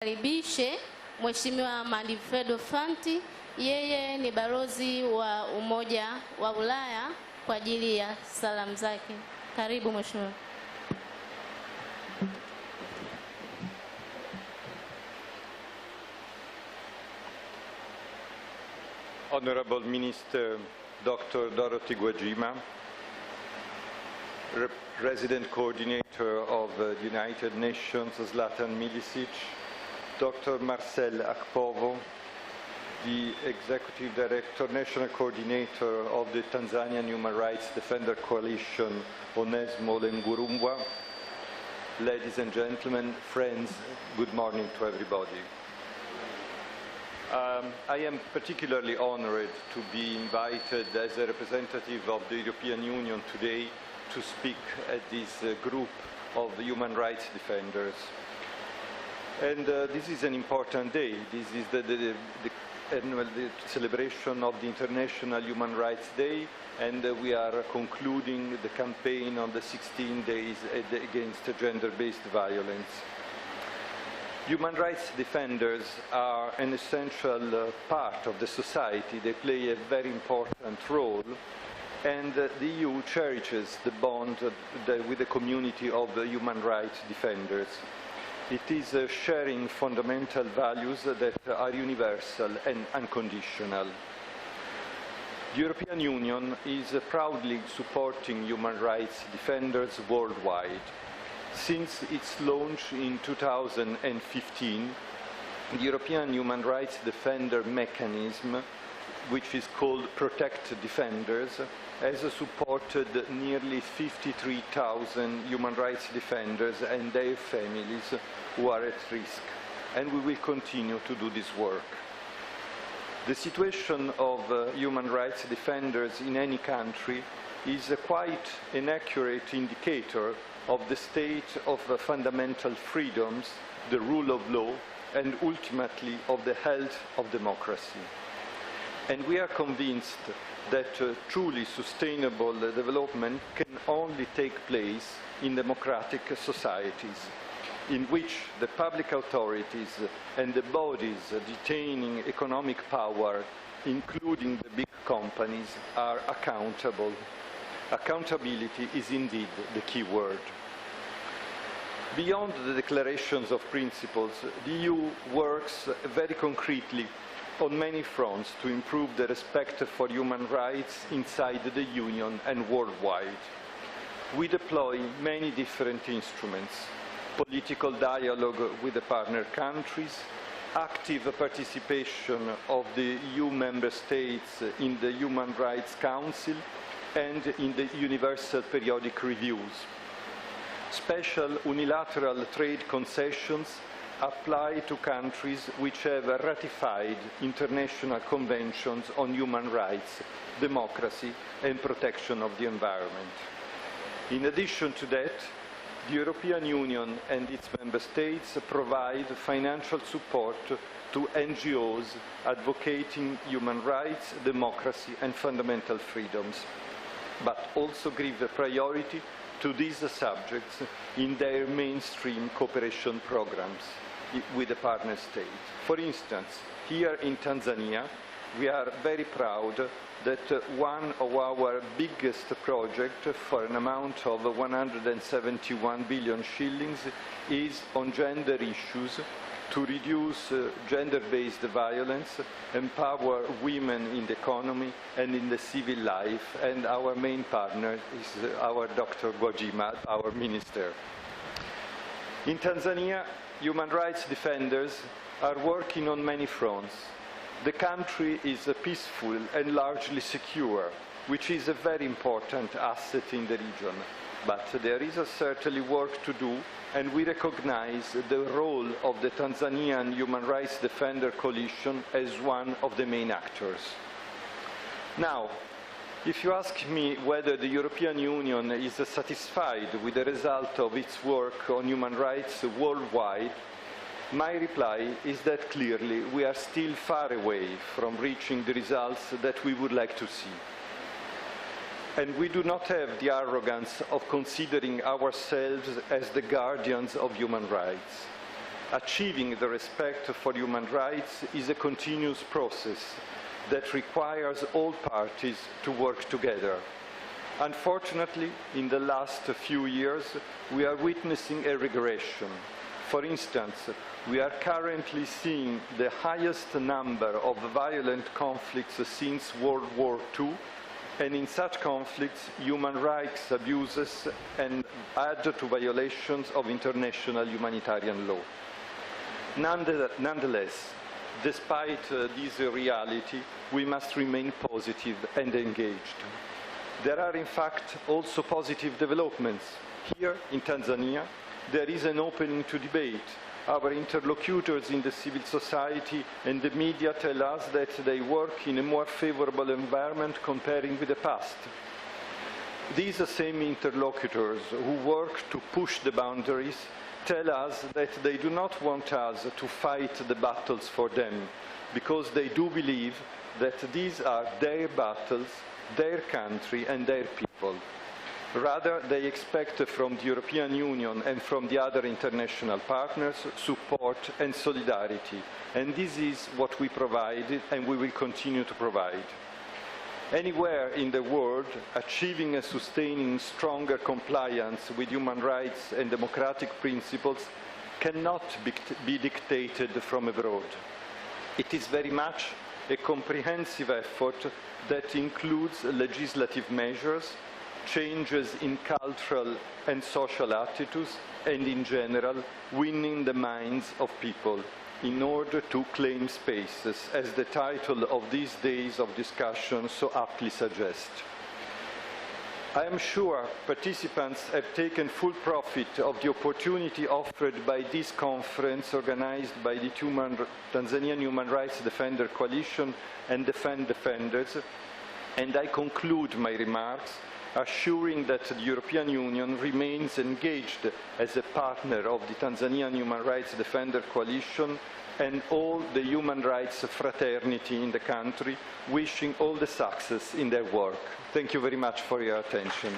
Karibishe Mheshimiwa Manfredo Fanti, yeye ni balozi wa Umoja wa Ulaya kwa ajili ya salamu zake. Karibu Mheshimiwa. Honorable Minister Dr. Dorothy Gwajima, Resident Coordinator of the United Nations Zlatan Milicic, Dr. Marcel Akpovo, the Executive Director, National Coordinator of the Tanzanian Human Rights Defender Coalition, Onesmo Ngurumwa. Ladies and gentlemen, friends, good morning to everybody. I am particularly honored to be invited as a representative of the European Union today to speak at this group of human rights defenders. And this is an important day. This is the annual celebration of the International Human Rights Day, and we are concluding the campaign on the 16 days against gender-based violence. Human rights defenders are an essential part of the society. They play a very important role, and the EU cherishes the bond with the community of human rights defenders. It is sharing fundamental values that are universal and unconditional. The European Union is proudly supporting human rights defenders worldwide. Since its launch in 2015, the European Human Rights Defender Mechanism, which is called Protect Defenders, has supported nearly 53,000 human rights defenders and their families who are at risk, and we will continue to do this work. The situation of human rights defenders in any country is quite an accurate indicator of the state of fundamental freedoms, the rule of law, and ultimately of the health of democracy. And we are convinced that truly sustainable development can only take place in democratic societies, in which the public authorities and the bodies detaining economic power, including the big companies, are accountable. Accountability is indeed the key word. Beyond the declarations of principles, the EU works very concretely on many fronts to improve the respect for human rights inside the Union and worldwide. We deploy many different instruments: political dialogue with the partner countries, active participation of the EU member states in the Human Rights Council and in the Universal Periodic Reviews. Special unilateral trade concessions apply to countries which have ratified international conventions on human rights, democracy, and protection of the environment. In addition to that, the European Union and its member states provide financial support to NGOs advocating human rights, democracy, and fundamental freedoms, but also give priority to these subjects in their mainstream cooperation programs with the partner states. For instance, here in Tanzania, we are very proud that one of our biggest projects, for an amount of 171 billion shillings, is on gender issues to reduce gender-based violence, empower women in the economy and in the civil life, and our main partner is our Dr. Gwajima, our minister. In Tanzania, human rights defenders are working on many fronts. The country is peaceful and largely secure, which is a very important asset in the region. But there is certainly work to do, and we recognize the role of the Tanzanian Human Rights Defender Coalition as one of the main actors. Now, if you ask me whether the European Union is satisfied with the result of its work on human rights worldwide, my reply is that clearly we are still far away from reaching the results that we would like to see. And we do not have the arrogance of considering ourselves as the guardians of human rights. Achieving the respect for human rights is a continuous process that requires all parties to work together. Unfortunately, in the last few years, we are witnessing a regression. For instance, we are currently seeing the highest number of violent conflicts since World War II, and in such conflicts, human rights abuses and add to violations of international humanitarian law. Nonetheless, despite this reality, we must remain positive and engaged. There are, in fact, also positive developments. Here, in Tanzania, there is an opening to debate. Our interlocutors in the civil society and the media tell us that they work in a more favorable environment comparing with the past. These same interlocutors who work to push the boundaries tell us that they do not want us to fight the battles for them, because they do believe that these are their battles, their country and their people. Rather, they expect from the European Union and from the other international partners support and solidarity. And this is what we provide and we will continue to provide. Anywhere in the world, achieving and sustaining stronger compliance with human rights and democratic principles cannot be dictated from abroad. It is very much a comprehensive effort that includes legislative measures, changes in cultural and social attitudes, and in general, winning the minds of people in order to claim spaces, as the title of these days of discussion so aptly suggests. I am sure participants have taken full profit of the opportunity offered by this conference organized by the Tanzanian Human Rights Defender Coalition and Defend Defenders, and I conclude my remarks assuring that the European Union remains engaged as a partner of the Tanzanian Human Rights Defender Coalition and all the human rights fraternity in the country, wishing all the success in their work. Thank you very much for your attention.